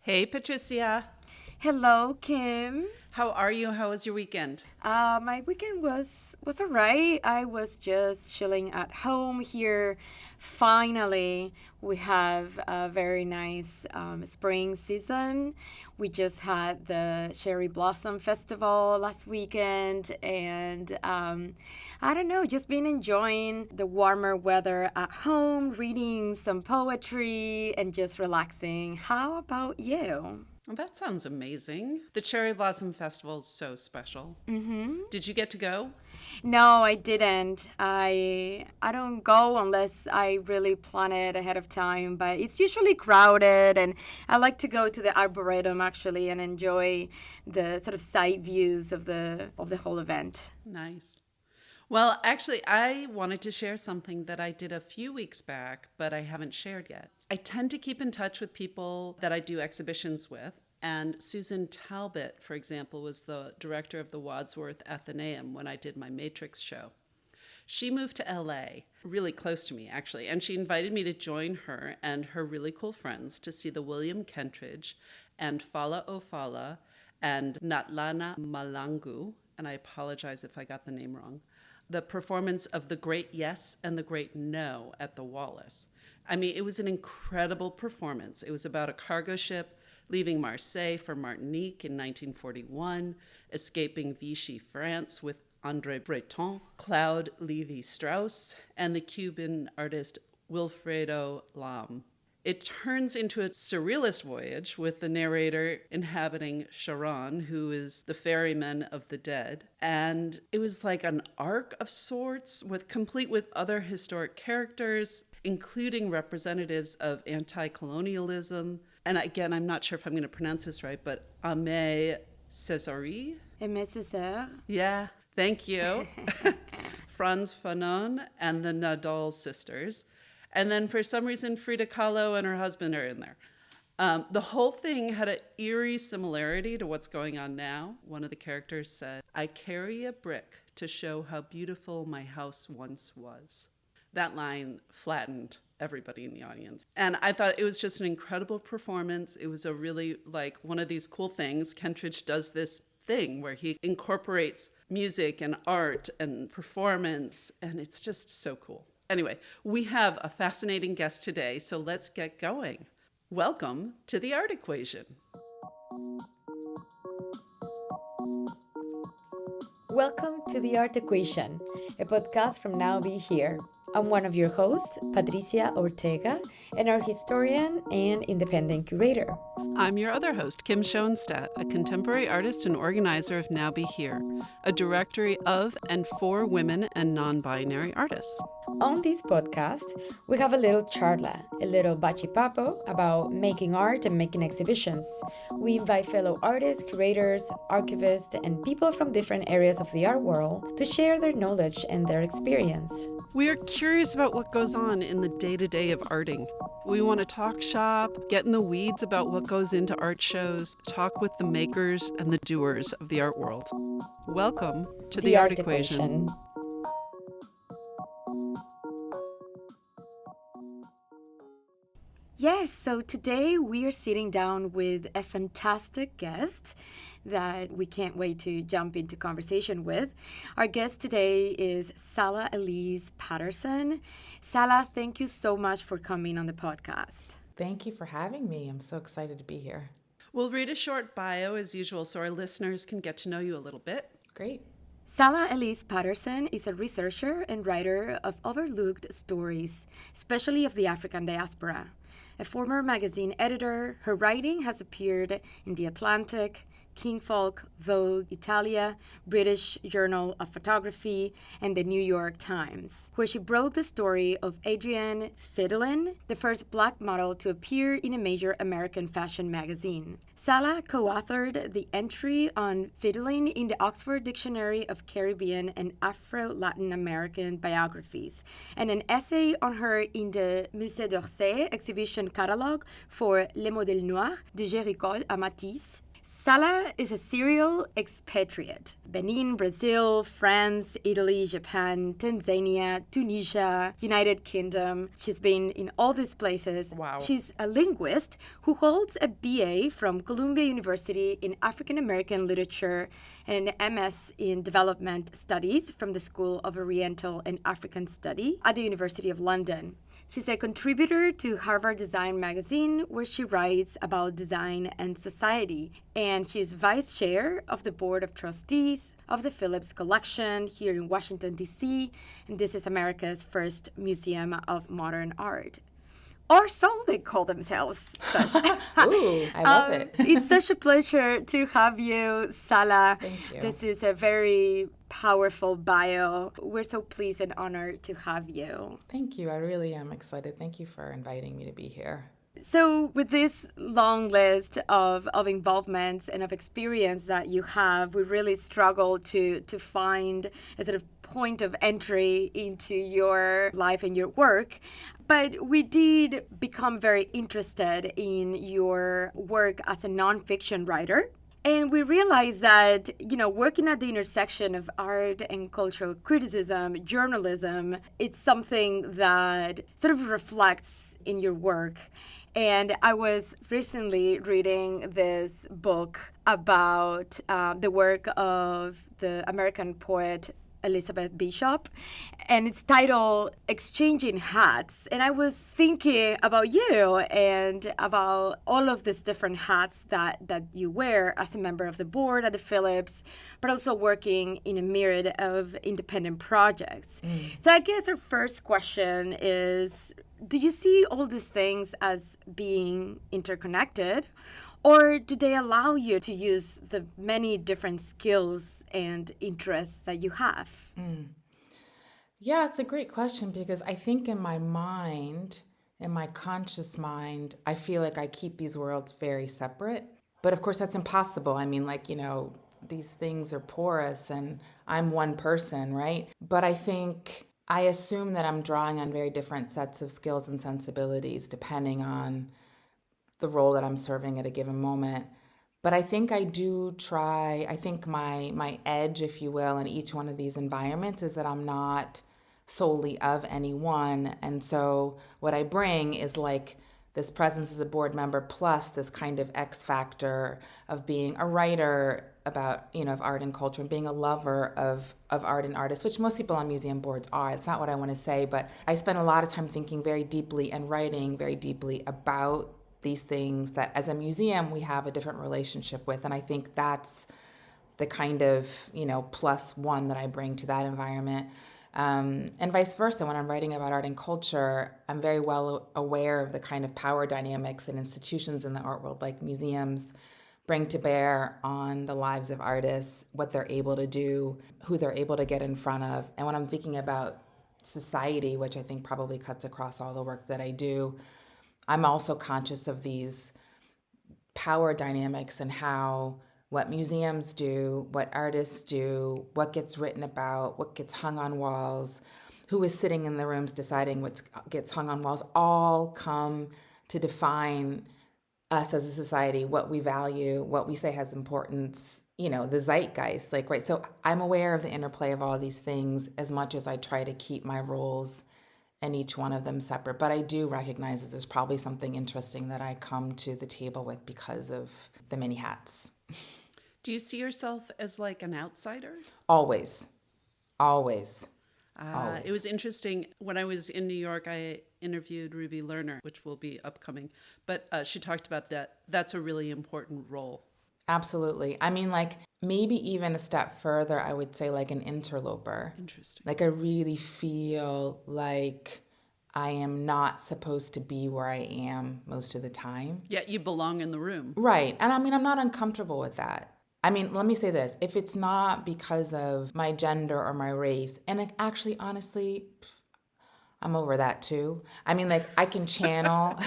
Hey, Patricia. Hello, Kim. How are you? How was your weekend? My weekend was alright. I was just chilling at home here. Finally, we have a very nice spring season. We just had the Cherry Blossom Festival last weekend, and I don't know, just been enjoying the warmer weather at home, reading some poetry, and just relaxing. How about you? Well, that sounds amazing. The Cherry Blossom Festival is so special. Mm-hmm. Did you get to go? No, I didn't. I don't go unless I really plan it ahead of time, but it's usually crowded and I like to go to the Arboretum actually and enjoy the sort of side views of the whole event. Nice. Well, actually, I wanted to share something that I did a few weeks back, but I haven't shared yet. I tend to keep in touch with people that I do exhibitions with. And Susan Talbot, for example, was the director of the Wadsworth Atheneum when I did my Matrix show. She moved to LA, really close to me, actually, and she invited me to join her and her really cool friends to see the William Kentridge and Phala O and Nhlanhla Mahlangu, and I apologize if I got the name wrong, the performance of The Great Yes and The Great No at the Wallace. I mean, it was an incredible performance. It was about a cargo ship leaving Marseille for Martinique in 1941, escaping Vichy France with André Breton, Claude, Levi, Strauss, and the Cuban artist Wifredo Lam. It turns into a surrealist voyage with the narrator inhabiting Charon, who is the ferryman of the dead. And it was like an arc of sorts, complete with other historic characters, including representatives of anti-colonialism. And again, I'm not sure if I'm going to pronounce this right, but Amié Césaire? Amié Césaire. Yeah, thank you. Frantz Fanon and the Nardal Sisters. And then for some reason, Frida Kahlo and her husband are in there. The whole thing had an eerie similarity to what's going on now. One of the characters said, "I carry a brick to show how beautiful my house once was." That line flattened everybody in the audience. And I thought it was just an incredible performance. It was a really like one of these cool things. Kentridge does this thing where he incorporates music and art and performance, and it's just so cool. Anyway, we have a fascinating guest today, so let's get going. Welcome to The Art Equation. Welcome to The Art Equation, a podcast from Now Be Here. I'm one of your hosts, Patricia Ortega, and our historian and independent curator. I'm your other host, Kim Schoenstatt, a contemporary artist and organizer of Now Be Here, a directory of and for women and non-binary artists. On this podcast, we have a little charla, a little bachipapo about making art and making exhibitions. We invite fellow artists, curators, archivists, and people from different areas of the art world to share their knowledge and their experience. We are curious about what goes on in the day-to-day of arting. We want to talk shop, get in the weeds about what goes into art shows, talk with the makers and the doers of the art world. Welcome to The Art Equation. Yes, so today we are sitting down with a fantastic guest that we can't wait to jump into conversation with. Our guest today is Sala Elise Patterson. Sala, thank you so much for coming on the podcast. Thank you for having me. I'm so excited to be here. We'll read a short bio as usual so our listeners can get to know you a little bit. Great. Sala Elise Patterson is a researcher and writer of overlooked stories, especially of the African diaspora. A former magazine editor, her writing has appeared in The Atlantic, Kinfolk, Vogue, Italia, British Journal of Photography, and the New York Times, where she broke the story of Adrienne Fidelin, the first Black model to appear in a major American fashion magazine. Sala co-authored the entry on Fidelin in the Oxford Dictionary of Caribbean and Afro-Latin American Biographies, and an essay on her in the Musée d'Orsay exhibition catalogue for Les Modèles Noirs de Géricault à Matisse. Sala is a serial expatriate. Benin, Brazil, France, Italy, Japan, Tanzania, Tunisia, United Kingdom. She's been in all these places. Wow. She's a linguist who holds a BA from Columbia University in African American Literature and an MS in Development Studies from the School of Oriental and African Study at the University of London. She's a contributor to Harvard Design Magazine, where she writes about design and society. And she's vice chair of the board of trustees of the Phillips Collection here in Washington, D.C. And this is America's first museum of modern art. Or so they call themselves. Ooh, I love it. It's such a pleasure to have you, Sala. Thank you. This is a very powerful bio. We're so pleased and honored to have you. Thank you. I really am excited. Thank you for inviting me to be here. So with this long list of involvements and of experience that you have, we really struggle to find a sort of point of entry into your life and your work. But we did become very interested in your work as a nonfiction writer. And we realized that, working at the intersection of art and cultural criticism, journalism, it's something that sort of reflects in your work. And I was recently reading this book about the work of the American poet Elizabeth Bishop, and it's titled Exchanging Hats. And I was thinking about you and about all of these different hats that you wear as a member of the board at the Phillips, but also working in a myriad of independent projects. So I guess our first question is, do you see all these things as being interconnected? Or do they allow you to use the many different skills and interests that you have? Yeah, it's a great question because I think in my mind, in my conscious mind, I feel like I keep these worlds very separate. But of course, that's impossible. I mean, these things are porous and I'm one person, right? But I think I assume that I'm drawing on very different sets of skills and sensibilities depending on the role that I'm serving at a given moment. But I think I do try, I think my edge, if you will, in each one of these environments is that I'm not solely of any one. And so what I bring is like this presence as a board member plus this kind of X factor of being a writer about, of art and culture and being a lover of art and artists, which most people on museum boards are. It's not what I want to say, but I spend a lot of time thinking very deeply and writing very deeply about these things that as a museum we have a different relationship with. And I think that's the kind of, plus one that I bring to that environment. And vice versa, when I'm writing about art and culture, I'm very well aware of the kind of power dynamics and institutions in the art world, like museums, bring to bear on the lives of artists, what they're able to do, who they're able to get in front of. And when I'm thinking about society, which I think probably cuts across all the work that I do, I'm also conscious of these power dynamics and how what museums do, what artists do, what gets written about, what gets hung on walls, who is sitting in the rooms deciding what gets hung on walls, all come to define us as a society, what we value, what we say has importance, the zeitgeist, right? So I'm aware of the interplay of all these things as much as I try to keep my roles and each one of them separate. But I do recognize that there's probably something interesting that I come to the table with because of the many hats. Do you see yourself as like an outsider? Always. It was interesting. When I was in New York, I interviewed Ruby Lerner, which will be upcoming. But she talked about that. That's a really important role. Absolutely. I mean, maybe even a step further, I would say like an interloper. Interesting. Like I really feel like I am not supposed to be where I am most of the time. Yet you belong in the room. Right. And I mean, I'm not uncomfortable with that. I mean, let me say this. If it's not because of my gender or my race, and actually, honestly, I'm over that too. I mean, I can channel...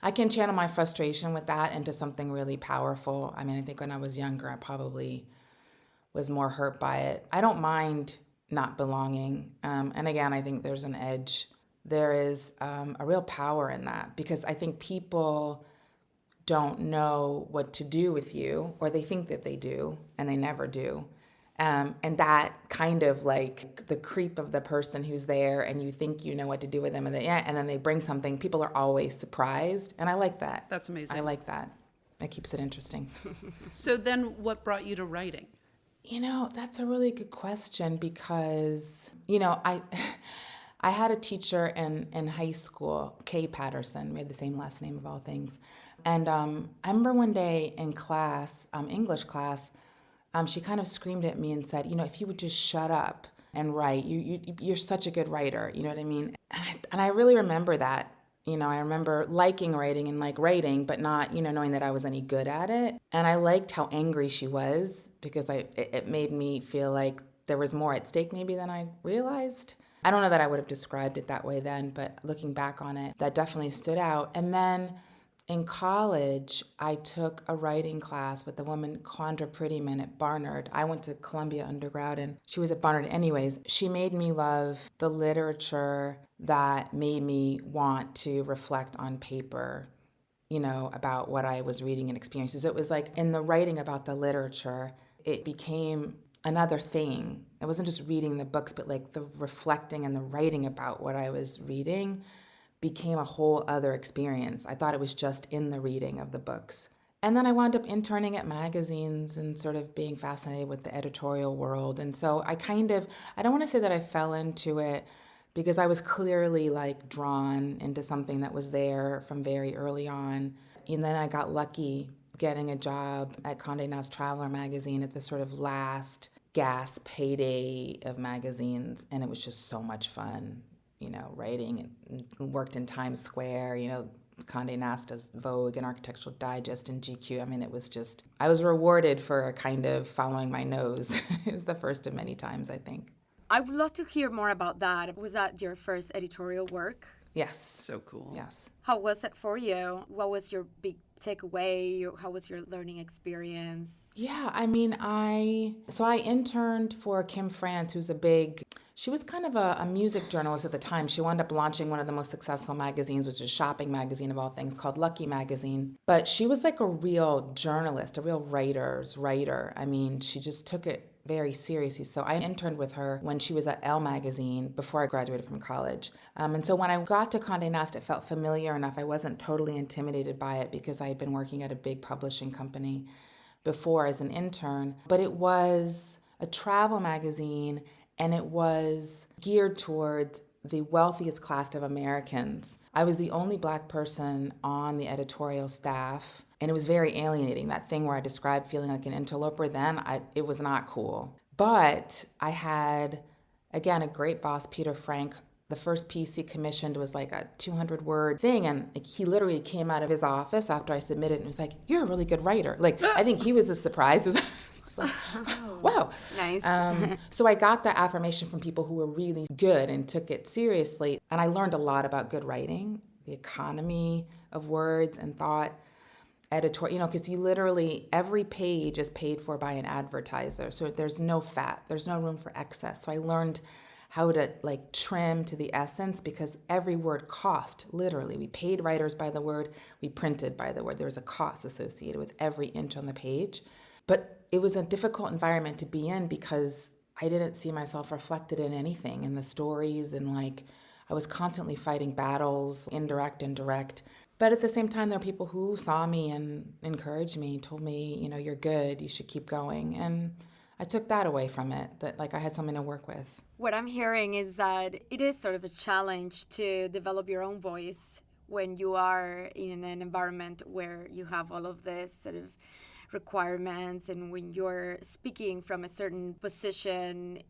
I can channel my frustration with that into something really powerful. I mean, I think when I was younger, I probably was more hurt by it. I don't mind not belonging. And again, I think there's an edge. There is a real power in that because I think people don't know what to do with you, or they think that they do, and they never do. And that kind of like the creep of the person who's there and you think you know what to do with them and then they bring something, people are always surprised. And I like that. That's amazing. I like that. That keeps it interesting. So then what brought you to writing? That's a really good question because, I had a teacher in high school, Kay Patterson. We had the same last name of all things. And I remember one day in class, English class, she kind of screamed at me and said, if you would just shut up and write, you're such a good writer, you know what I mean? And I really remember that. I remember liking writing and like writing, but not, knowing that I was any good at it. And I liked how angry she was because it made me feel like there was more at stake maybe than I realized. I don't know that I would have described it that way then, but looking back on it, that definitely stood out. And then in college, I took a writing class with a woman, Quandra Prettyman, at Barnard. I went to Columbia undergrad, and she was at Barnard anyways. She made me love the literature that made me want to reflect on paper, about what I was reading and experiences. It was like in the writing about the literature, it became another thing. It wasn't just reading the books, but like the reflecting and the writing about what I was reading became a whole other experience. I thought it was just in the reading of the books. And then I wound up interning at magazines and sort of being fascinated with the editorial world. And so I don't want to say that I fell into it because I was clearly like drawn into something that was there from very early on. And then I got lucky getting a job at Condé Nast Traveler magazine at the sort of last gasp payday of magazines. And it was just so much fun. Writing and worked in Times Square, Condé Nast does Vogue and Architectural Digest and GQ. I mean, it was just, I was rewarded for kind of following my nose. It was the first of many times, I think. I would love to hear more about that. Was that your first editorial work? Yes. So cool. Yes. How was it for you? What was your big takeaway? How was your learning experience? Yeah, I mean, I interned for Kim France, who's she was kind of a music journalist at the time. She wound up launching one of the most successful magazines, which is a shopping magazine of all things called Lucky Magazine. But she was like a real journalist, a real writer's writer. I mean, she just took it very seriously. So I interned with her when she was at Elle Magazine before I graduated from college. And so when I got to Condé Nast, it felt familiar enough. I wasn't totally intimidated by it because I had been working at a big publishing company before as an intern. But it was a travel magazine, and it was geared towards the wealthiest class of Americans. I was the only Black person on the editorial staff, and it was very alienating, that thing where I described feeling like an interloper then. It was not cool. But I had, again, a great boss, Peter Frank. The first piece he commissioned was like a 200-word thing, and he literally came out of his office after I submitted and was like, "You're a really good writer." Like, I think he was as surprised as like, wow. Nice. So I got that affirmation from people who were really good and took it seriously. And I learned a lot about good writing, the economy of words and thought, editorial, because you literally, every page is paid for by an advertiser. So there's no fat, there's no room for excess. So I learned how to like trim to the essence because every word cost, literally. We paid writers by the word, we printed by the word. There was a cost associated with every inch on the page. But it was a difficult environment to be in because I didn't see myself reflected in anything, in the stories, and like I was constantly fighting battles, indirect and direct. But at the same time, there were people who saw me and encouraged me, told me, you're good, you should keep going. And I took that away from it, that like I had something to work with. What I'm hearing is that it is sort of a challenge to develop your own voice when you are in an environment where you have all of this sort of requirements, and when you're speaking from a certain position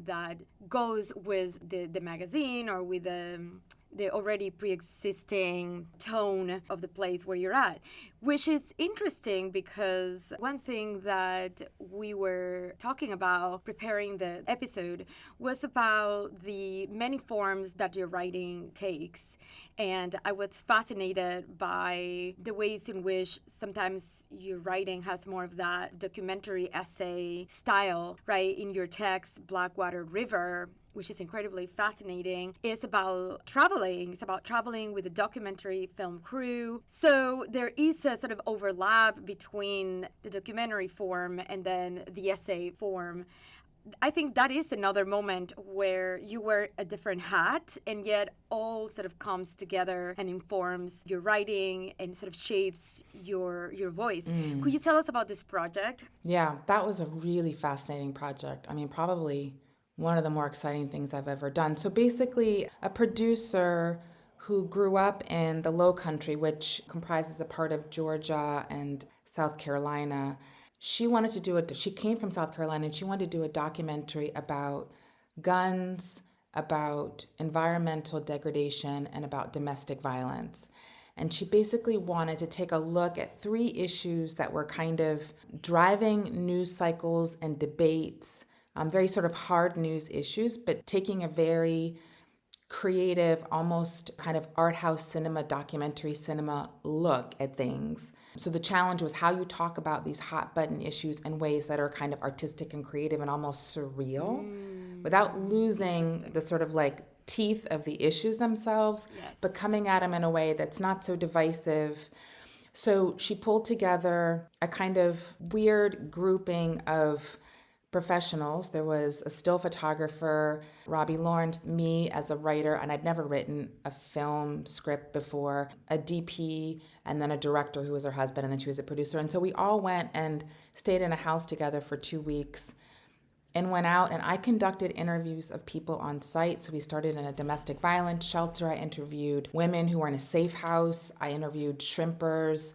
that goes with the magazine or with the already pre-existing tone of the place where you're at, which is interesting because one thing that we were talking about preparing the episode was about the many forms that your writing takes. And I was fascinated by the ways in which sometimes your writing has more of that documentary essay style, right? In your text, Blackwater River, which is incredibly fascinating, is about traveling. It's about traveling with a documentary film crew. So there is a sort of overlap between the documentary form and then the essay form. I think that is another moment where you wear a different hat and yet all sort of comes together and informs your writing and sort of shapes your voice. Could you tell us about this project? Yeah, that was a really fascinating project. I mean, probably one of the more exciting things I've ever done. So basically, a producer who grew up in the Low Country, which comprises a part of Georgia and South Carolina, she came from South Carolina and she wanted to do a documentary about guns, about environmental degradation, and about domestic violence. And she basically wanted to take a look at 3 issues that were kind of driving news cycles and debates, very sort of hard news issues, but taking a very creative, almost kind of art house cinema, documentary cinema look at things. So the challenge was how you talk about these hot button issues in ways that are kind of artistic and creative and almost surreal without losing the sort of like teeth of the issues themselves, but coming at them in a way that's not so divisive. So she pulled together a kind of weird grouping of professionals. There was a still photographer, Robbie Lawrence, me as a writer, and I'd never written a film script before, a DP, and then a director who was her husband, and then she was a producer. And so we all went and stayed in a house together for 2 weeks and went out, and I conducted interviews of people on site. So we started in a domestic violence shelter. I interviewed women who were in a safe house. I interviewed shrimpers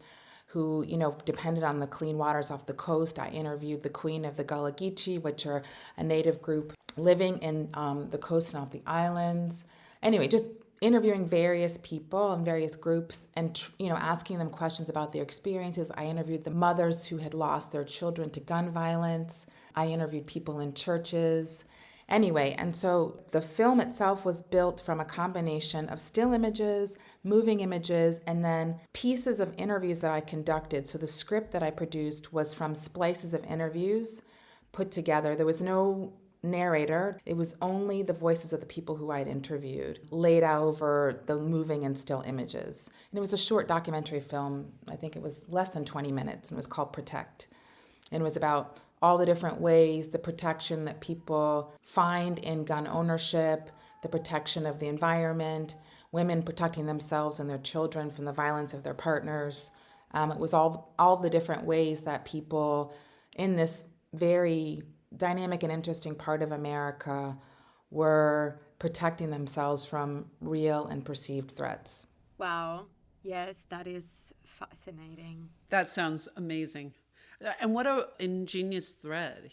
who, depended on the clean waters off the coast. I interviewed the queen of the Gullah Geechee, which are a native group living in the coast and off the islands. Anyway, just interviewing various people and various groups and, asking them questions about their experiences. I interviewed the mothers who had lost their children to gun violence. I interviewed people in churches. Anyway, and so the film itself was built from a combination of still images, moving images, and then pieces of interviews that I conducted. So the script that I produced was from splices of interviews put together. There was no narrator. It was only the voices of the people who I'd interviewed laid out over the moving and still images. And it was a short documentary film. I think it was less than 20 minutes, and it was called Protect. And it was about all the different ways, the protection that people find in gun ownership, the protection of the environment, women protecting themselves and their children from the violence of their partners. It was all the different ways that people in this very dynamic and interesting part of America were protecting themselves from real and perceived threats. Wow. Yes, that is fascinating. That sounds amazing. And what an ingenious thread,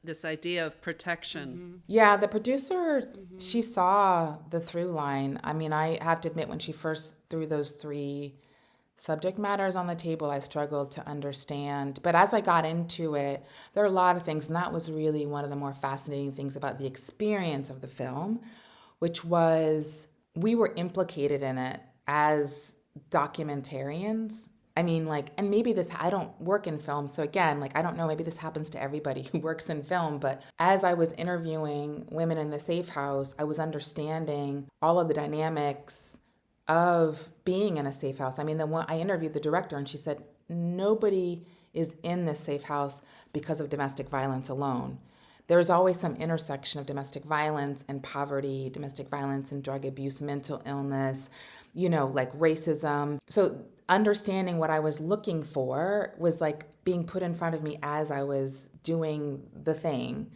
this idea of protection. Yeah, the producer, she saw the through line. I mean, I have to admit, when she first threw those 3 subject matters on the table, I struggled to understand. But as I got into it, there are a lot of things, and that was really one of the more fascinating things about the experience of the film, which was we were implicated in it as documentarians. I mean, and maybe I don't work in film, so again, I don't know, maybe this happens to everybody who works in film, but as I was interviewing women in the safe house, I was understanding all of the dynamics of being in a safe house. I mean, I interviewed the director, and she said, nobody is in this safe house because of domestic violence alone. There's always some intersection of domestic violence and poverty, domestic violence and drug abuse, mental illness, racism. So understanding what I was looking for was being put in front of me as I was doing the thing.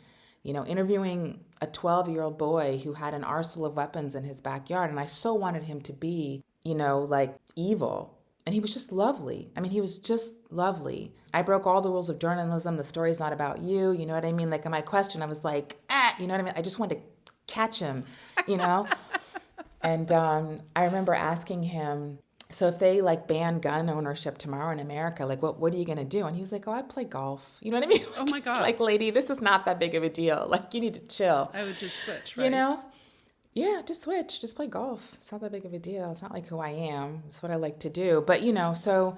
Interviewing a 12-year-old boy who had an arsenal of weapons in his backyard, and I so wanted him to be, evil. And he was just lovely. I mean, he was just lovely. I broke all the rules of journalism. The story's not about you. You know what I mean? In my question, I was you know what I mean? I just wanted to catch him, And I remember asking him, so if they ban gun ownership tomorrow in America, what are you going to do? And he was like, oh, I play golf. You know what I mean? Oh my God. Lady, this is not that big of a deal. You need to chill. I would just switch, right? Yeah, just switch, just play golf. It's not that big of a deal. It's not like who I am. It's what I like to do. But, so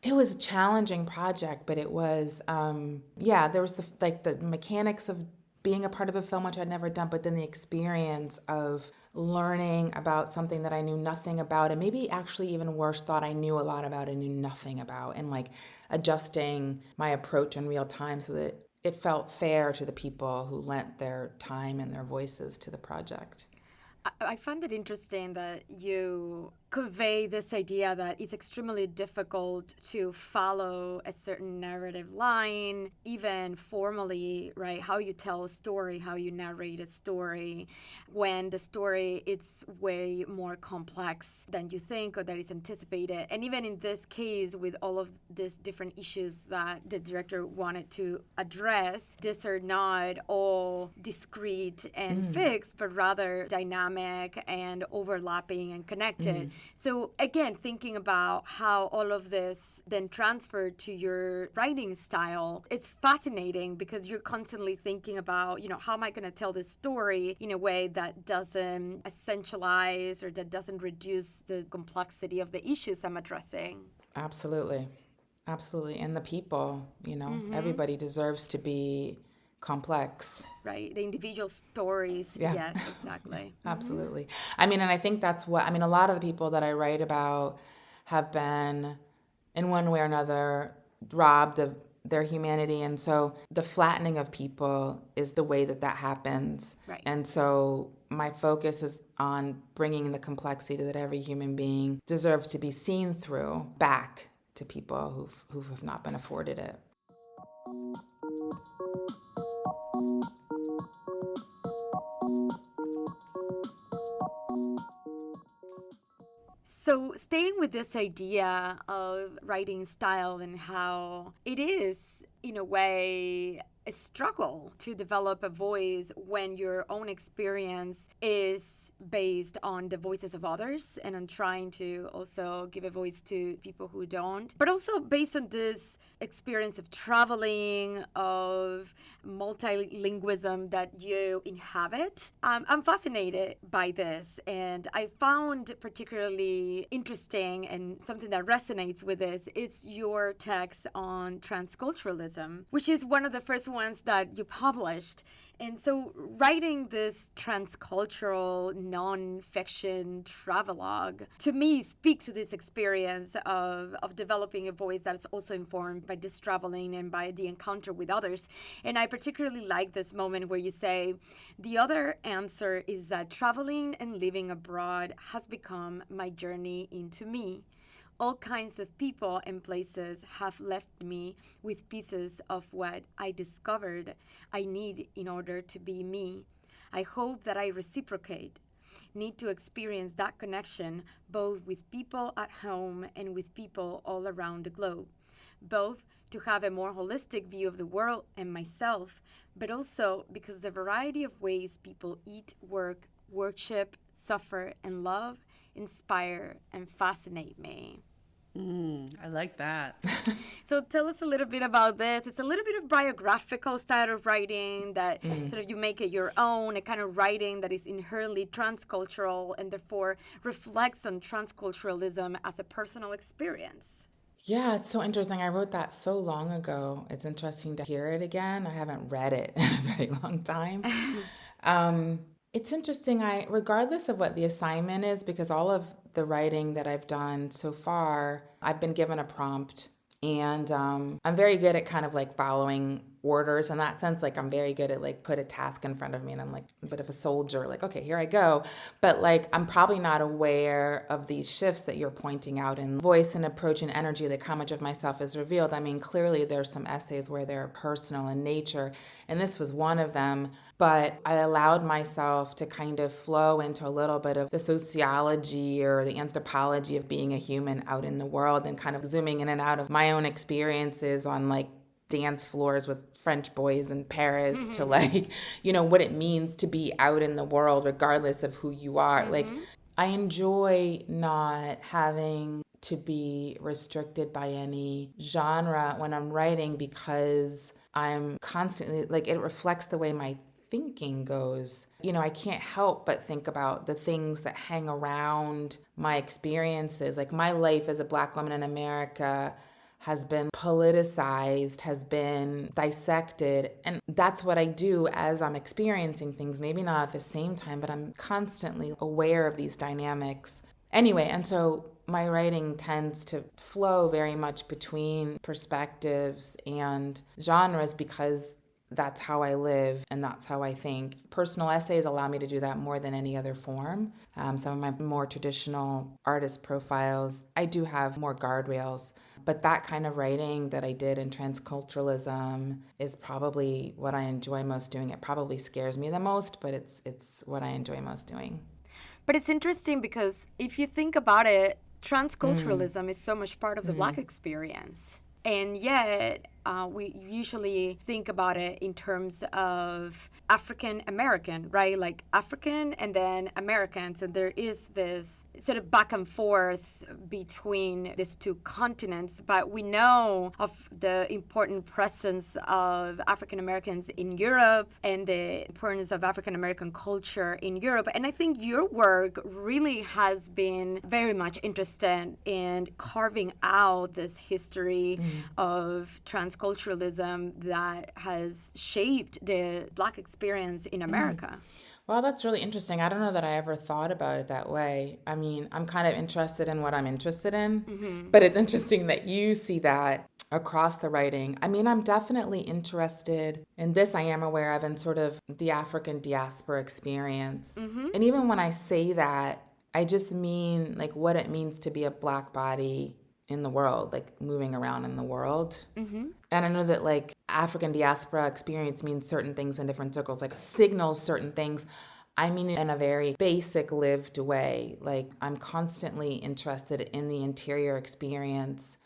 it was a challenging project, but it was, there was the mechanics of being a part of a film, which I'd never done, but then the experience of learning about something that I knew nothing about, and maybe actually even worse, thought I knew a lot about and knew nothing about, and like adjusting my approach in real time so that it felt fair to the people who lent their time and their voices to the project. I find it interesting that you convey this idea that it's extremely difficult to follow a certain narrative line, even formally, right? How you tell a story, how you narrate a story, when the story it's way more complex than you think or that is anticipated. And even in this case, with all of these different issues that the director wanted to address, these are not all discrete and fixed, but rather dynamic and overlapping and connected. So again, thinking about how all of this then transferred to your writing style, it's fascinating because you're constantly thinking about, how am I going to tell this story in a way that doesn't essentialize or that doesn't reduce the complexity of the issues I'm addressing. Absolutely. Absolutely. And the people, everybody deserves to be complex. Right. The individual stories. Yeah. Yes, exactly. Absolutely. And I think that's what, a lot of the people that I write about have been, in one way or another, robbed of their humanity. And so the flattening of people is the way that happens. Right. And so my focus is on bringing the complexity that every human being deserves to be seen through back to people who have not been afforded it. So staying with this idea of writing style and how it is, in a way, a struggle to develop a voice when your own experience is based on the voices of others and on trying to also give a voice to people who don't, but also based on this experience of traveling, of multilingualism that you inhabit. I'm fascinated by this, and I found particularly interesting and something that resonates with this is your text on transculturalism, which is one of the first ones that you published. And so writing this transcultural non-fiction travelogue, to me, speaks to this experience of developing a voice that is also informed by this traveling and by the encounter with others. And I particularly like this moment where you say, the other answer is that traveling and living abroad has become my journey into me. All kinds of people and places have left me with pieces of what I discovered I need in order to be me. I hope that I reciprocate, need to experience that connection both with people at home and with people all around the globe, both to have a more holistic view of the world and myself, but also because the variety of ways people eat, work, worship, suffer, and love inspire and fascinate me. I like that. So tell us a little bit about this. It's a little bit of biographical style of writing that sort of you make it your own, a kind of writing that is inherently transcultural and therefore reflects on transculturalism as a personal experience. Yeah, it's so interesting. I wrote that so long ago. It's interesting to hear it again. I haven't read it in a very long time. It's interesting, regardless of what the assignment is, because all of the writing that I've done so far, I've been given a prompt, and I'm very good at kind of like following orders in that sense. Like I'm very good at like put a task in front of me and I'm like a bit of a soldier, like, okay, here I go. But like, I'm probably not aware of these shifts that you're pointing out in voice and approach and energy, like how much of myself is revealed. I mean, clearly there's some essays where they're personal in nature, and this was one of them. But I allowed myself to kind of flow into a little bit of the sociology or the anthropology of being a human out in the world and kind of zooming in and out of my own experiences on like dance floors with French boys in Paris to like, what it means to be out in the world regardless of who you are. Like, I enjoy not having to be restricted by any genre when I'm writing because I'm constantly, like, it reflects the way my thinking goes, I can't help but think about the things that hang around my experiences. Like my life as a Black woman in America has been politicized, has been dissected. And that's what I do as I'm experiencing things, maybe not at the same time, but I'm constantly aware of these dynamics. Anyway, and so my writing tends to flow very much between perspectives and genres because that's how I live and that's how I think. Personal essays allow me to do that more than any other form. Some of my more traditional artist profiles, I do have more guardrails. But that kind of writing that I did in transculturalism is probably what I enjoy most doing. It probably scares me the most, but it's what I enjoy most doing. But it's interesting because if you think about it, transculturalism is so much part of the Black experience. And yet, we usually think about it in terms of African American, right? Like African and then Americans. And there is this sort of back and forth between these two continents. But we know of the important presence of African Americans in Europe and the importance of African American culture in Europe. And I think your work really has been very much interested in carving out this history of transculturalism that has shaped the Black experience in America. Well, that's really interesting. I don't know that I ever thought about it that way. I mean, I'm kind of interested in what I'm interested in, but it's interesting that you see that across the writing. I mean, I'm definitely interested in this. I am aware of in sort of the African diaspora experience. And even when I say that, I just mean like what it means to be a Black body in the world, like moving around in the world. And I know that like African diaspora experience means certain things in different circles, like signals certain things. I mean it in a very basic lived way. Like I'm constantly interested in the interior experience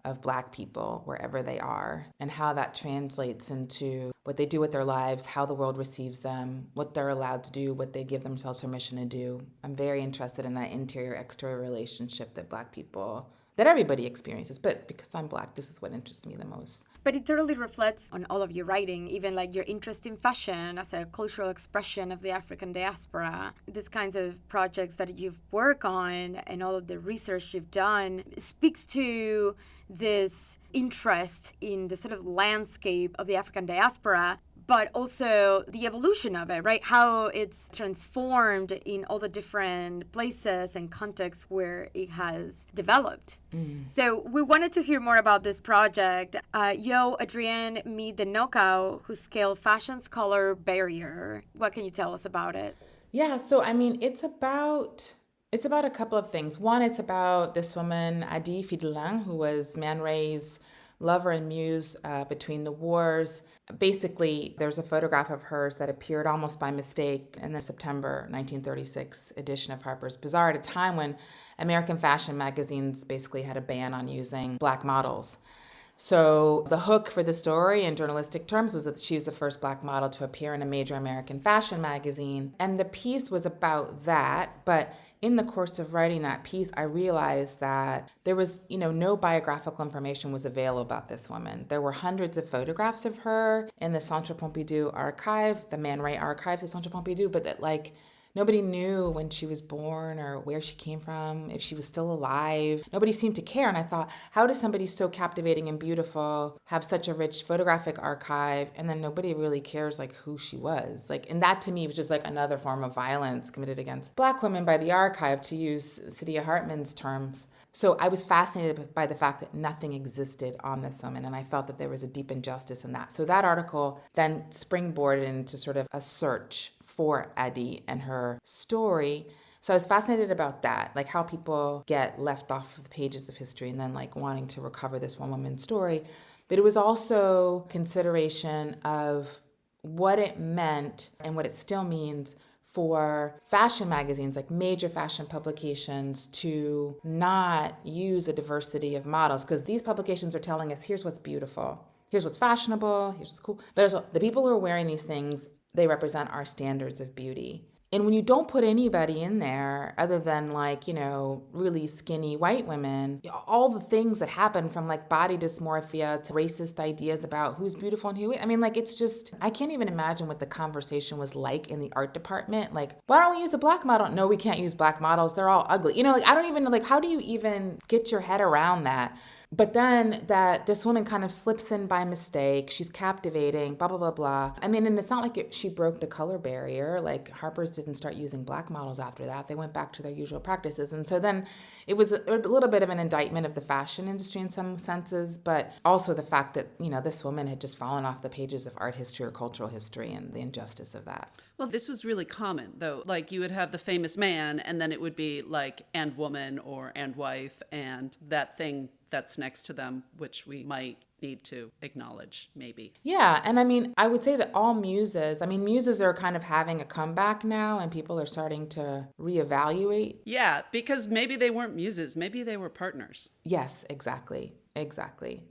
of Black people wherever they are and how that translates into what they do with their lives, how the world receives them, what they're allowed to do, what they give themselves permission to do. I'm very interested in that interior-exterior relationship that Black people, that everybody experiences, but because I'm Black, this is what interests me the most. But it totally reflects on all of your writing, even like your interest in fashion as a cultural expression of the African diaspora. These kinds of projects that you've worked on and all of the research you've done speaks to this interest in the sort of landscape of the African diaspora, but also the evolution of it, right? How it's transformed in all the different places and contexts where it has developed. So we wanted to hear more about this project. Yo, Adrienne meet the knockout who scaled fashion's color barrier. What can you tell us about it? Yeah, so I mean, it's about a couple of things. One, it's about this woman, Adi Fidelin, who was Man Ray's lover and muse between the wars. Basically, there's a photograph of hers that appeared almost by mistake in the September 1936 edition of Harper's Bazaar at a time when American fashion magazines basically had a ban on using Black models. So the hook for the story in journalistic terms was that she was the first Black model to appear in a major American fashion magazine. And the piece was about that, but in the course of writing that piece, I realized that there was, no biographical information was available about this woman. There were hundreds of photographs of her in the Centre Pompidou archive, the Man Ray archives at Centre Pompidou, but that nobody knew when she was born or where she came from, if she was still alive. Nobody seemed to care. And I thought, how does somebody so captivating and beautiful have such a rich photographic archive and then nobody really cares who she was? And that to me was just another form of violence committed against Black women by the archive, to use Saidiya Hartman's terms. So I was fascinated by the fact that nothing existed on this woman, and I felt that there was a deep injustice in that. So that article then springboarded into sort of a search for Adi and her story. So I was fascinated about that, how people get left off of the pages of history and then wanting to recover this one woman's story. But it was also consideration of what it meant and what it still means for fashion magazines, major fashion publications, to not use a diversity of models, because these publications are telling us, here's what's beautiful, here's what's fashionable, here's what's cool. But also, the people who are wearing these things, they represent our standards of beauty. And when you don't put anybody in there other than like, really skinny white women, all the things that happen from like body dysmorphia to racist ideas about who's beautiful and who, I mean, like, it's just, I can't even imagine what the conversation was like in the art department. Like, why don't we use a black model? No, we can't use black models. They're all ugly. Like, I don't even, like, how do you even get your head around that? But then that this woman kind of slips in by mistake. She's captivating, blah, blah, blah, blah. I mean, and it's not like she broke the color barrier. Like, Harper's didn't start using black models after that. They went back to their usual practices. And so then it was a little bit of an indictment of the fashion industry in some senses, but also the fact that, this woman had just fallen off the pages of art history or cultural history and the injustice of that. Well, this was really common, though. Like, you would have the famous man, and then it would be like, and woman or and wife, and that thing that's next to them, which we might need to acknowledge, maybe. Yeah, and I mean, I would say that all muses are kind of having a comeback now, and people are starting to reevaluate. Yeah, because maybe they weren't muses, maybe they were partners. Yes, exactly.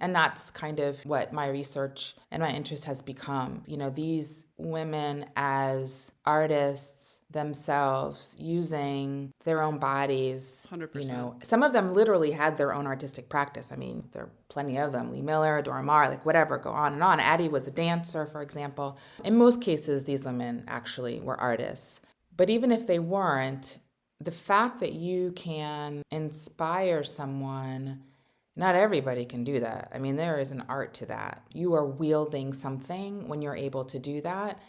And that's kind of what my research and my interest has become. These women as artists themselves using their own bodies. 100%. Some of them literally had their own artistic practice. I mean, there are plenty of them. Lee Miller, Dora Maar, like whatever, go on and on. Addie was a dancer, for example. In most cases, these women actually were artists. But even if they weren't, the fact that you can inspire someone, not everybody can do that. I mean, there is an art to that. You are wielding something when you're able to do that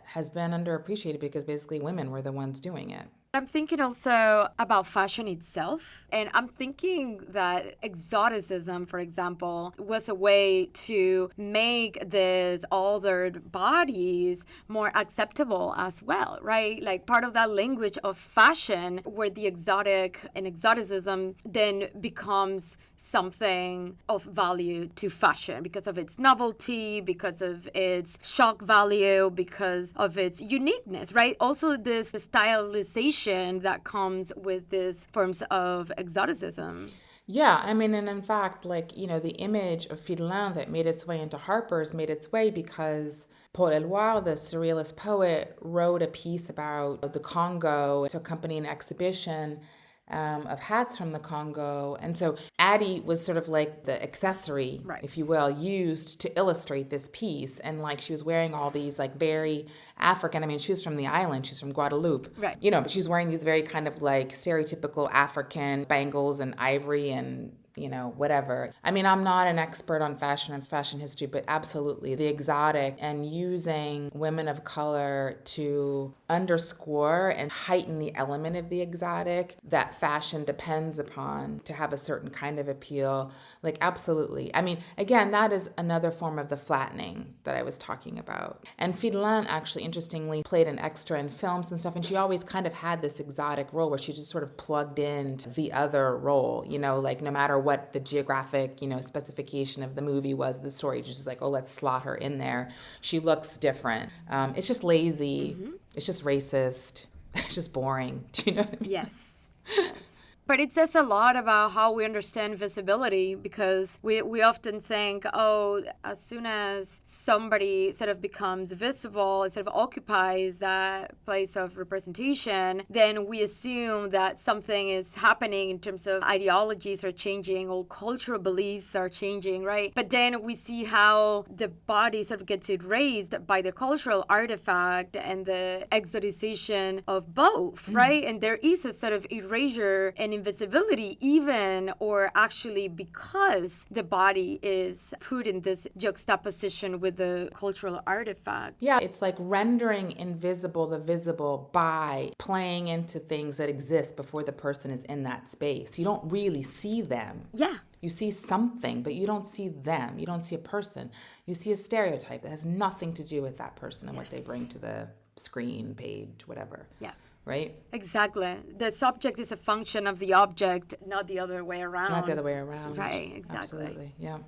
has been underappreciated because basically women were the ones doing it. I'm thinking also about fashion itself, and I'm thinking that exoticism, for example, was a way to make these altered bodies more acceptable as well, right? Like part of that language of fashion where the exotic and exoticism then becomes something of value to fashion because of its novelty, because of its shock value, because of its uniqueness, right? Also this stylization that comes with these forms of exoticism. Yeah, I mean, and in fact, like, the image of Frida Kahlo that made its way into Harper's made its way because Paul Eluard, the surrealist poet, wrote a piece about the Congo to accompany an exhibition of hats from the Congo. And so Addie was sort of like the accessory, right, if you will, used to illustrate this piece. And like she was wearing all these like very African, I mean, she was from the island, she's from Guadeloupe, right, but she's wearing these very kind of like stereotypical African bangles and ivory and whatever. I mean, I'm not an expert on fashion and fashion history, but absolutely the exotic and using women of color to underscore and heighten the element of the exotic that fashion depends upon to have a certain kind of appeal. Like, absolutely. I mean, again, that is another form of the flattening that I was talking about. And Frida Kahlo actually, interestingly, played an extra in films and stuff, and she always kind of had this exotic role where she just sort of plugged into the other role, like no matter what the geographic, specification of the movie was, the story, just like, oh, let's slot her in there. She looks different. It's just lazy. Mm-hmm. It's just racist. It's just boring. Do you know what I mean? Yes. But it says a lot about how we understand visibility because we often think, oh, as soon as somebody sort of becomes visible, sort of occupies that place of representation, then we assume that something is happening in terms of ideologies are changing, or cultural beliefs are changing, right? But then we see how the body sort of gets erased by the cultural artifact and the exotization of both, right? And there is a sort of erasure and invisibility even or actually because the body is put in this juxtaposition with the cultural artifact. Yeah, it's like rendering invisible the visible by playing into things that exist before the person is in that space. You don't really see them. Yeah. You see something, but you don't see them. You don't see a person. You see a stereotype that has nothing to do with that person and what they bring to the screen, page, whatever. Yeah. Right? Exactly. The subject is a function of the object, not the other way around. Not the other way around. Right, exactly. Absolutely, yeah.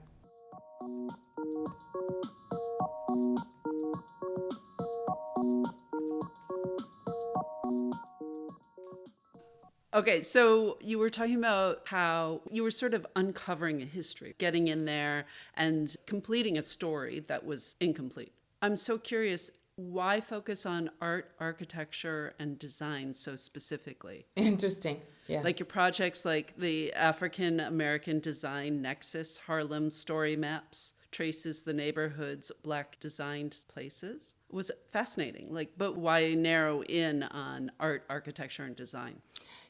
Okay, so you were talking about how you were sort of uncovering a history, getting in there and completing a story that was incomplete. I'm so curious, why focus on art, architecture, and design so specifically? Interesting. Yeah. Like your projects like the African American Design Nexus Harlem Story Maps traces the neighborhood's Black designed places was fascinating. Like, but why narrow in on art, architecture, and design?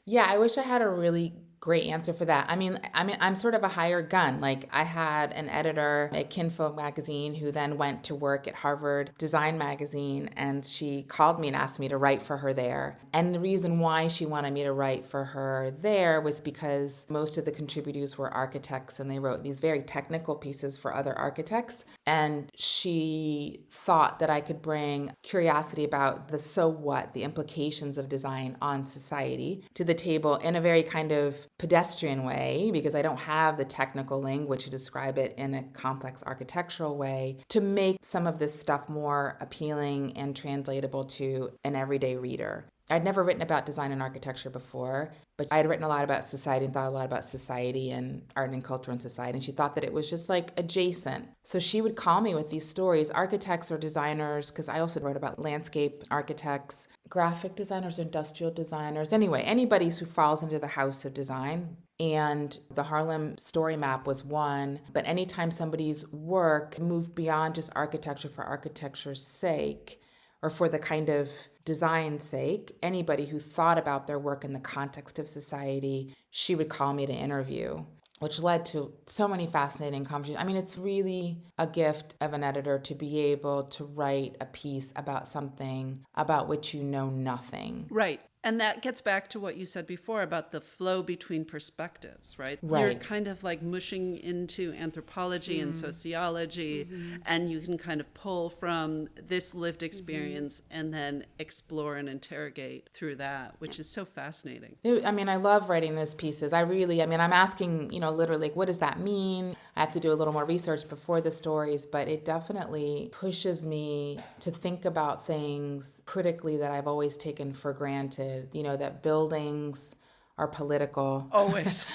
Yeah, I wish I had a really great answer for that. I'm sort of a hired gun. Like I had an editor at Kinfolk magazine who then went to work at Harvard Design magazine, and she called me and asked me to write for her there. And the reason why she wanted me to write for her there was because most of the contributors were architects, and they wrote these very technical pieces for other architects. And she thought that I could bring curiosity about the so what, the implications of design on society to the table in a very kind of pedestrian way, because I don't have the technical language to describe it in a complex architectural way, to make some of this stuff more appealing and translatable to an everyday reader. I'd never written about design and architecture before, but I had written a lot about society and thought a lot about society and art and culture and society. And she thought that it was just like adjacent. So she would call me with these stories, architects or designers, because I also wrote about landscape architects, graphic designers, industrial designers. Anyway, anybody who falls into the house of design. And the Harlem story map was one. But anytime somebody's work moved beyond just architecture for architecture's sake, or for the kind of design's sake, anybody who thought about their work in the context of society, she would call me to interview, which led to so many fascinating conversations. I mean, it's really a gift of an editor to be able to write a piece about something about which you know nothing. Right. And that gets back to what you said before about the flow between perspectives, right? Right. You're kind of like mushing into anthropology and sociology, and you can kind of pull from this lived experience and then explore and interrogate through that, which is so fascinating. I mean, I love writing those pieces. I'm asking, literally, like, what does that mean? I have to do a little more research before the stories, but it definitely pushes me to think about things critically that I've always taken for granted. That buildings are political. Always.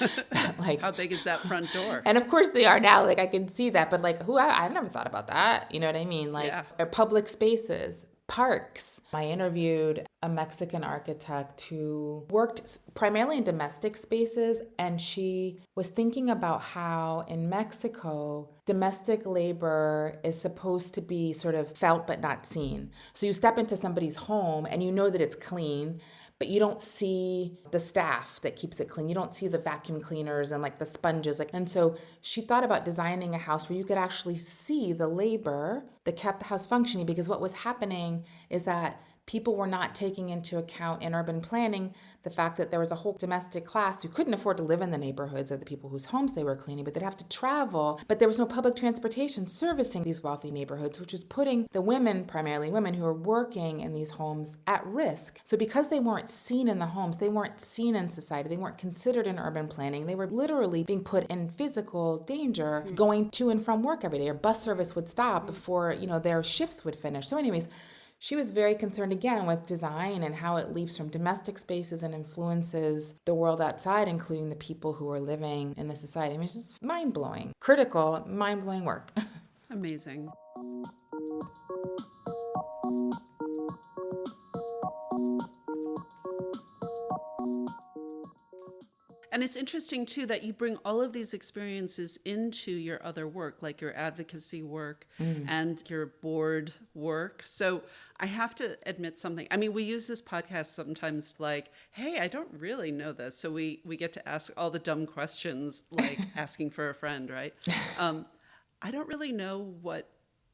Like, how big is that front door? And of course they are now. Like I can see that, but like I never thought about that. You know what I mean? Like public spaces, parks. I interviewed a Mexican architect who worked primarily in domestic spaces, and she was thinking about how in Mexico, domestic labor is supposed to be sort of felt but not seen. So you step into somebody's home and you know that it's clean, but you don't see the staff that keeps it clean. You don't see the vacuum cleaners and like the sponges. And so she thought about designing a house where you could actually see the labor that kept the house functioning, because what was happening is that people were not taking into account in urban planning the fact that there was a whole domestic class who couldn't afford to live in the neighborhoods of the people whose homes they were cleaning, but they'd have to travel. But there was no public transportation servicing these wealthy neighborhoods, which was putting the women, primarily women who were working in these homes, at risk. So because they weren't seen in the homes, they weren't seen in society, they weren't considered in urban planning, they were literally being put in physical danger going to and from work every day. Or bus service would stop before, their shifts would finish. So anyways, she was very concerned again with design and how it leaps from domestic spaces and influences the world outside, including the people who are living in the society. I mean, it's just mind-blowing, critical, mind-blowing work. Amazing. And it's interesting, too, that you bring all of these experiences into your other work, like your advocacy work and your board work. So I have to admit something. I mean, we use this podcast sometimes like, hey, I don't really know this. So we get to ask all the dumb questions, like asking for a friend, right? I don't really know what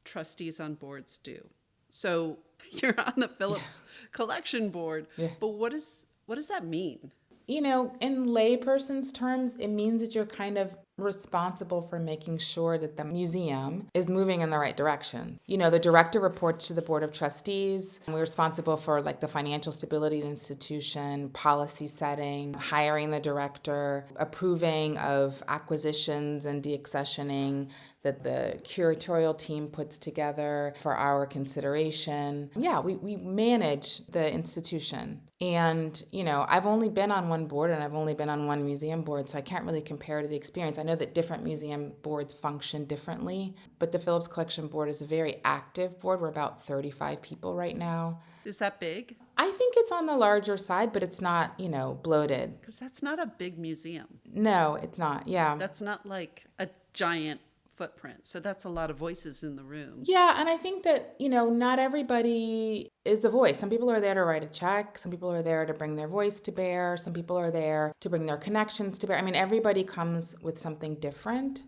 trustees on boards do. So you're on the Phillips Collection board, but what does that mean? In layperson's terms, it means that you're kind of responsible for making sure that the museum is moving in the right direction. The director reports to the board of trustees, and we're responsible for like the financial stability of the institution, policy setting, hiring the director, approving of acquisitions and deaccessioning that the curatorial team puts together for our consideration. Yeah, we manage the institution. And, I've only been on one board and I've only been on one museum board, so I can't really compare to the experience. I know that different museum boards function differently, but the Phillips Collection board is a very active board. We're about 35 people right now. Is that big? I think it's on the larger side, but it's not, bloated. Because that's not a big museum. No, it's not. Yeah. That's not like a giant footprint. So that's a lot of voices in the room. Yeah, and I think that, not everybody is a voice. Some people are there to write a check. Some people are there to bring their voice to bear. Some people are there to bring their connections to bear. I mean, everybody comes with something different.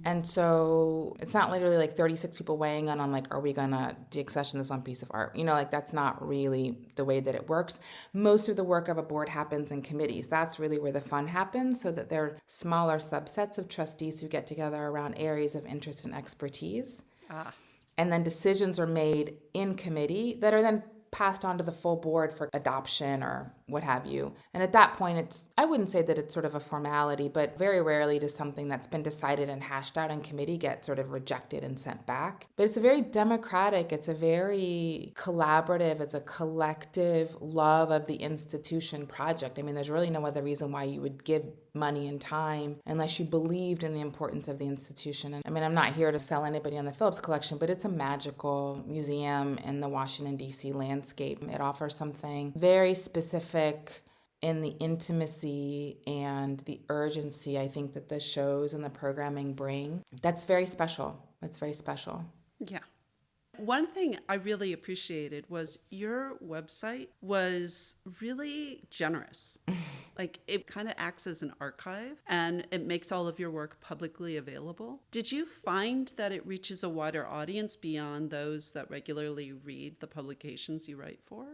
And so it's not literally like 36 people weighing in on like, are we going to deaccession this one piece of art? That's not really the way that it works. Most of the work of a board happens in committees. That's really where the fun happens, so that there are smaller subsets of trustees who get together around areas of interest and expertise. And then decisions are made in committee that are then passed on to the full board for adoption or what have you. And at that point, I wouldn't say that it's sort of a formality, but very rarely does something that's been decided and hashed out in committee get sort of rejected and sent back. But it's a very democratic, it's a very collaborative, it's a collective love of the institution project. I mean, there's really no other reason why you would give money and time unless you believed in the importance of the institution. And I mean, I'm not here to sell anybody on the Phillips Collection, but it's a magical museum in the Washington, D.C. landscape. It offers something very specific in the intimacy and the urgency, I think, that the shows and the programming bring. That's very special. It's very special. Yeah. One thing I really appreciated was your website was really generous. Like, it kind of acts as an archive, and it makes all of your work publicly available. Did you find that it reaches a wider audience beyond those that regularly read the publications you write for?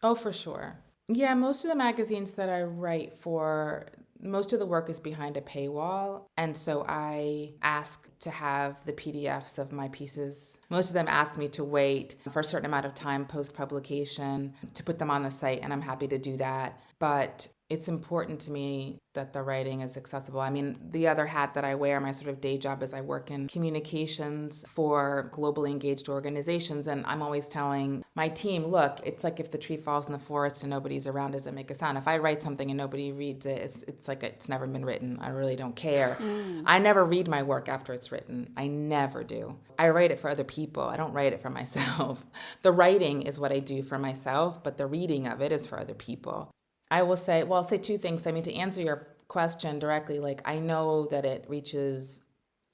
Oh, for sure. Yeah, most of the magazines that I write for, most of the work is behind a paywall. And so I ask to have the PDFs of my pieces. Most of them ask me to wait for a certain amount of time post-publication to put them on the site, and I'm happy to do that. But it's important to me that the writing is accessible. I mean, the other hat that I wear, my sort of day job, is I work in communications for globally engaged organizations. And I'm always telling my team, look, it's like if the tree falls in the forest and nobody's around, does it make a sound? If I write something and nobody reads it, it's like it's never been written. I really don't care. I never read my work after it's written. I never do. I write it for other people. I don't write it for myself. The writing is what I do for myself, but the reading of it is for other people. I'll say two things. I mean, to answer your question directly, like, I know that it reaches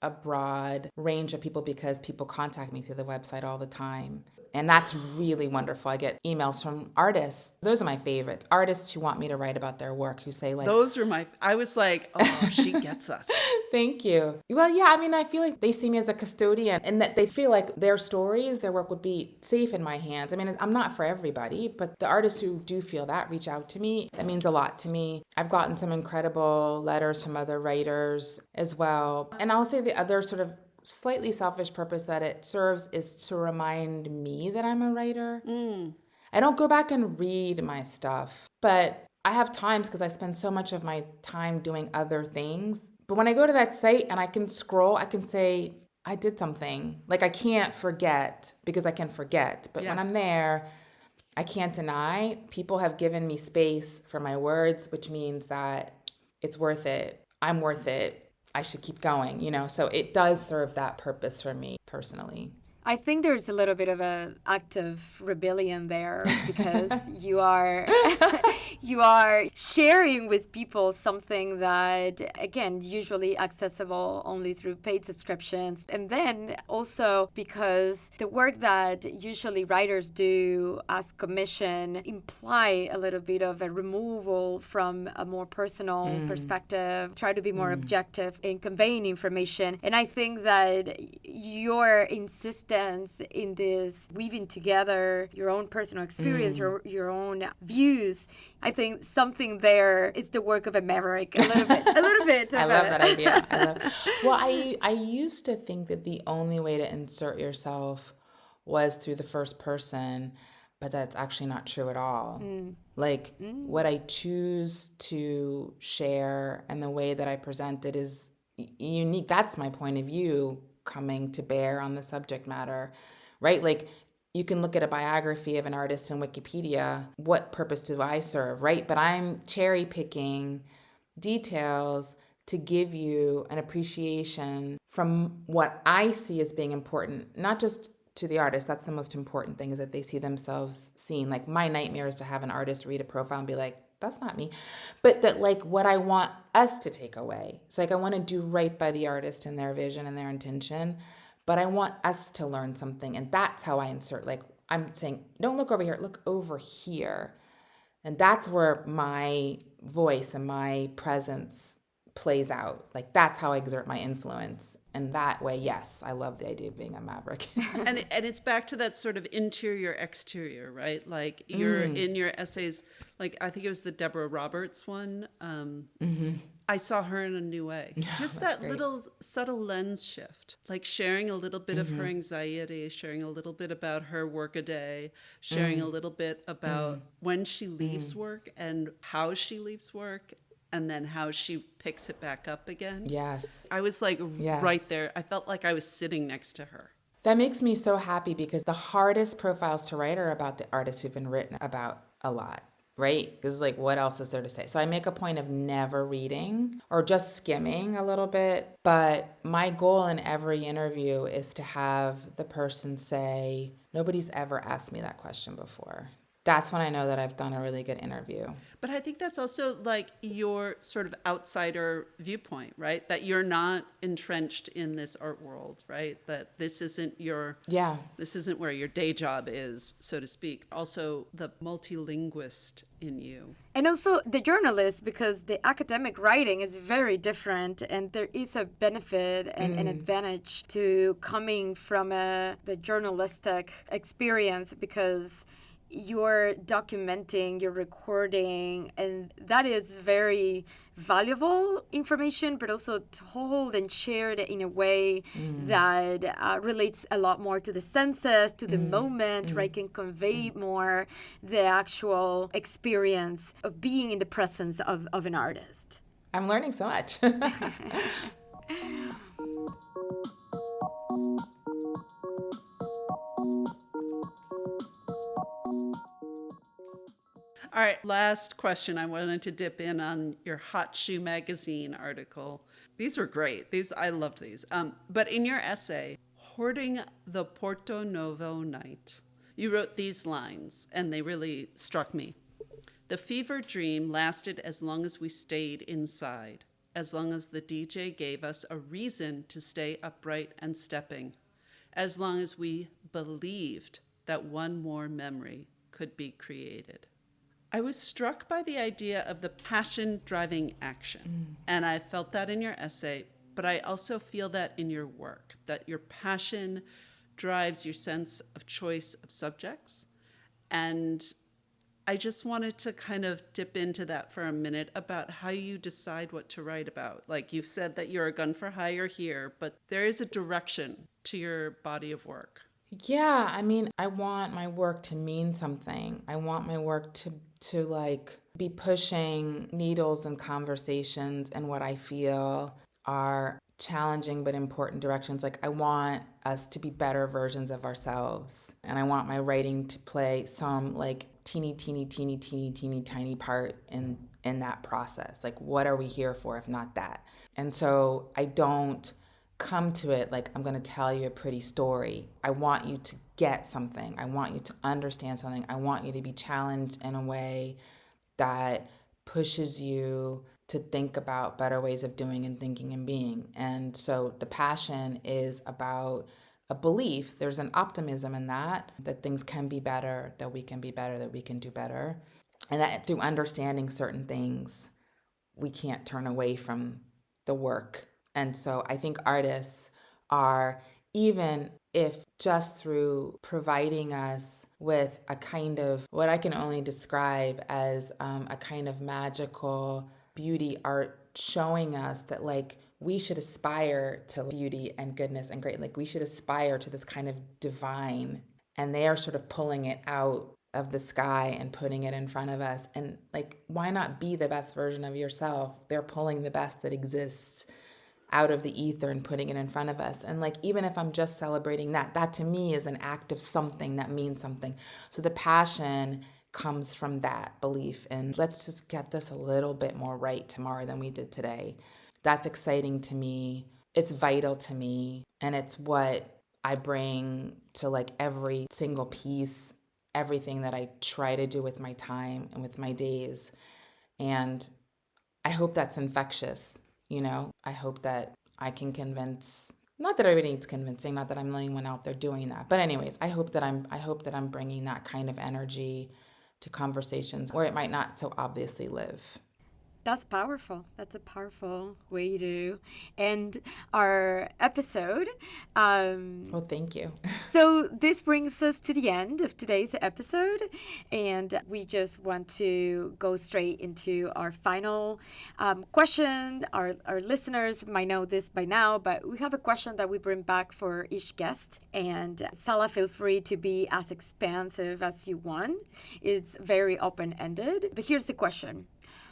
a broad range of people because people contact me through the website all the time. And that's really wonderful. I get emails from artists. Those are my favorites. Artists who want me to write about their work, who say, like... I was like, oh, she gets us. Thank you. Well, yeah, I mean, I feel like they see me as a custodian and that they feel like their stories, their work would be safe in my hands. I mean, I'm not for everybody, but the artists who do feel that reach out to me. That means a lot to me. I've gotten some incredible letters from other writers as well. And I'll say the other sort of slightly selfish purpose that it serves is to remind me that I'm a writer. I don't go back and read my stuff, but I have times because I spend so much of my time doing other things. But when I go to that site and I can scroll, I can say, I did something. Like, I can't forget because I can forget. But when I'm there, I can't deny. People have given me space for my words, which means that it's worth it. I'm worth it. I should keep going, So it does serve that purpose for me personally. I think there's a little bit of an act of rebellion there because you are sharing with people something that, again, usually accessible only through paid subscriptions. And then also because the work that usually writers do as commission imply a little bit of a removal from a more personal perspective, try to be more objective in conveying information. And I think that your insistence in this weaving together your own personal experience, your own views, I think something there is the work of a maverick a little bit. I love that idea. Well, I used to think that the only way to insert yourself was through the first person, but that's actually not true at all. What I choose to share and the way that I present it is unique. That's my point of view coming to bear on the subject matter, right? Like, you can look at a biography of an artist in Wikipedia. What purpose do I serve, right? But I'm cherry picking details to give you an appreciation from what I see as being important, not just to the artist. That's the most important thing, is that they see themselves seen. Like, my nightmare is to have an artist read a profile and be like, that's not me. But that, like, what I want us to take away. So, like, I want to do right by the artist and their vision and their intention, but I want us to learn something. And that's how I insert, like, I'm saying, don't look over here, look over here. And that's where my voice and my presence plays out. Like, that's how I exert my influence. And that way, yes, I love the idea of being a maverick. And it's back to that sort of interior exterior, right? Like, you're in your essays, like I think it was the Deborah Roberts one. I saw her in a new way. Just that great. little subtle lens shift, like sharing a little bit of her anxiety, sharing a little bit about her workaday, sharing a little bit about when she leaves work and how she leaves work, and then how she picks it back up again. Yes. I was like Yes. right there. I felt like I was sitting next to her. That makes me so happy, because the hardest profiles to write are about the artists who've been written about a lot, right? Because, like, what else is there to say? So I make a point of never reading or just skimming a little bit. But my goal in every interview is to have the person say, nobody's ever asked me that question before. That's when I know that I've done a really good interview. But I think that's also like your sort of outsider viewpoint, right? That you're not entrenched in this art world, right? That this isn't this isn't where your day job is, so to speak. Also the multilinguist in you. And also the journalist, because the academic writing is very different, and there is a benefit and an advantage to coming from the journalistic experience, because you're documenting, you're recording, and that is very valuable information, but also told and shared in a way that relates a lot more to the senses, to the moment, right? Can convey more the actual experience of being in the presence of an artist. I'm learning so much. All right, last question. I wanted to dip in on your Hot Shoe Magazine article. These were great. I loved these. But in your essay, Hoarding the Porto Novo Night, you wrote these lines, and they really struck me. The fever dream lasted as long as we stayed inside, as long as the DJ gave us a reason to stay upright and stepping, as long as we believed that one more memory could be created. I was struck by the idea of the passion driving action. And I felt that in your essay, but I also feel that in your work, that your passion drives your sense of choice of subjects. And I just wanted to kind of dip into that for a minute about how you decide what to write about. Like, you've said that you're a gun for hire here, but there is a direction to your body of work. Yeah, I mean, I want my work to mean something. I want my work to like be pushing needles in conversations and what I feel are challenging but important directions. Like, I want us to be better versions of ourselves. And I want my writing to play some like teeny tiny part in that process. Like, what are we here for if not that? And so I don't come to it like I'm going to tell you a pretty story. I want you to get something. I want you to understand something. I want you to be challenged in a way that pushes you to think about better ways of doing and thinking and being. And so the passion is about a belief. There's an optimism in that things can be better, that we can be better, that we can do better. And that through understanding certain things, we can't turn away from the work. And so I think artists are, even if just through providing us with a kind of what I can only describe as a kind of magical beauty art, showing us that like we should aspire to beauty and goodness and great, like we should aspire to this kind of divine, and they are sort of pulling it out of the sky and putting it in front of us. And like, why not be the best version of yourself? They're pulling the best that exists out of the ether and putting it in front of us. And like, even if I'm just celebrating that to me is an act of something that means something. So the passion comes from that belief. And let's just get this a little bit more right tomorrow than we did today. That's exciting to me. It's vital to me. And it's what I bring to like every single piece, everything that I try to do with my time and with my days. And I hope that's infectious, you know? I hope that I can convince, not that everybody needs convincing, not that I'm the only one out there doing that. But anyways, I hope that I'm bringing that kind of energy to conversations where it might not so obviously live. That's powerful. That's a powerful way to end our episode. Well, thank you. So this brings us to the end of today's episode, and we just want to go straight into our final question. Our listeners might know this by now, but we have a question that we bring back for each guest. And Sala, feel free to be as expansive as you want. It's very open-ended. But here's the question.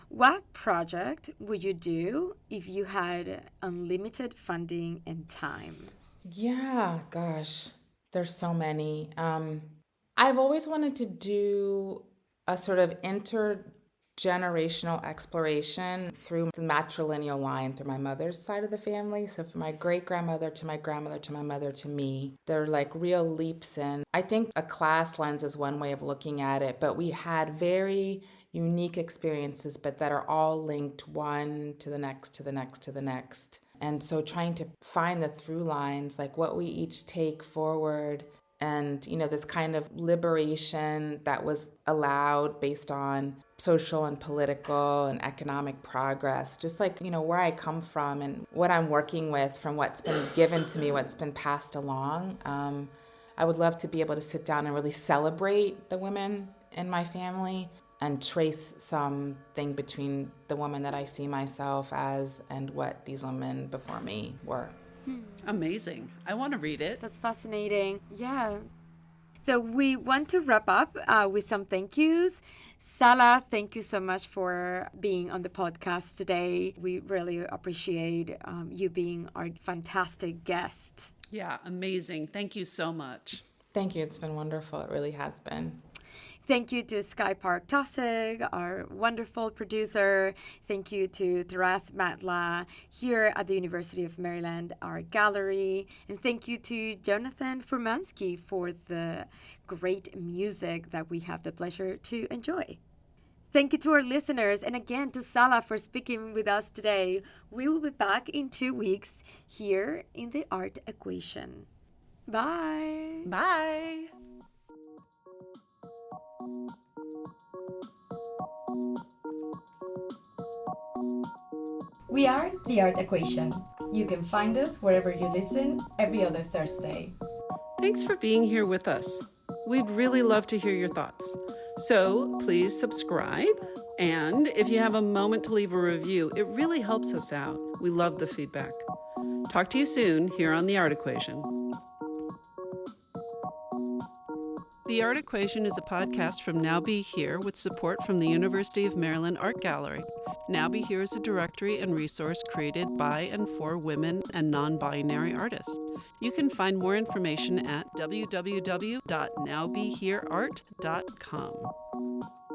What project would you do if you had unlimited funding and time? Yeah, gosh, there's so many. I've always wanted to do a sort of intergenerational exploration through the matrilineal line through my mother's side of the family. So from my great-grandmother to my grandmother to my mother to me, they're like real leaps in. I think a class lens is one way of looking at it, but we had very unique experiences, but that are all linked one to the next, to the next, to the next. And so trying to find the through lines, like what we each take forward and, you know, this kind of liberation that was allowed based on social and political and economic progress, just like, you know, where I come from and what I'm working with from what's been given to me, what's been passed along. I would love to be able to sit down and really celebrate the women in my family and trace something between the woman that I see myself as and what these women before me were. Amazing. I want to read it. That's fascinating. Yeah. So we want to wrap up with some thank yous. Sala, thank you so much for being on the podcast today. We really appreciate you being our fantastic guest. Yeah, amazing. Thank you so much. Thank you. It's been wonderful. It really has been. Thank you to Sky Park Tosig, our wonderful producer. Thank you to Taras Matla here at the University of Maryland, our gallery. And thank you to Jonathan Furmansky for the great music that we have the pleasure to enjoy. Thank you to our listeners, and again to Sala for speaking with us today. We will be back in 2 weeks here in the Art Equation. Bye. Bye. We are The Art Equation. You can find us wherever you listen every other Thursday. Thanks for being here with us. We'd really love to hear your thoughts. So please subscribe. And if you have a moment to leave a review, it really helps us out. We love the feedback. Talk to you soon here on The Art Equation. The Art Equation is a podcast from Now Be Here with support from the University of Maryland Art Gallery. Now Be Here is a directory and resource created by and for women and non-binary artists. You can find more information at www.nowbehereart.com.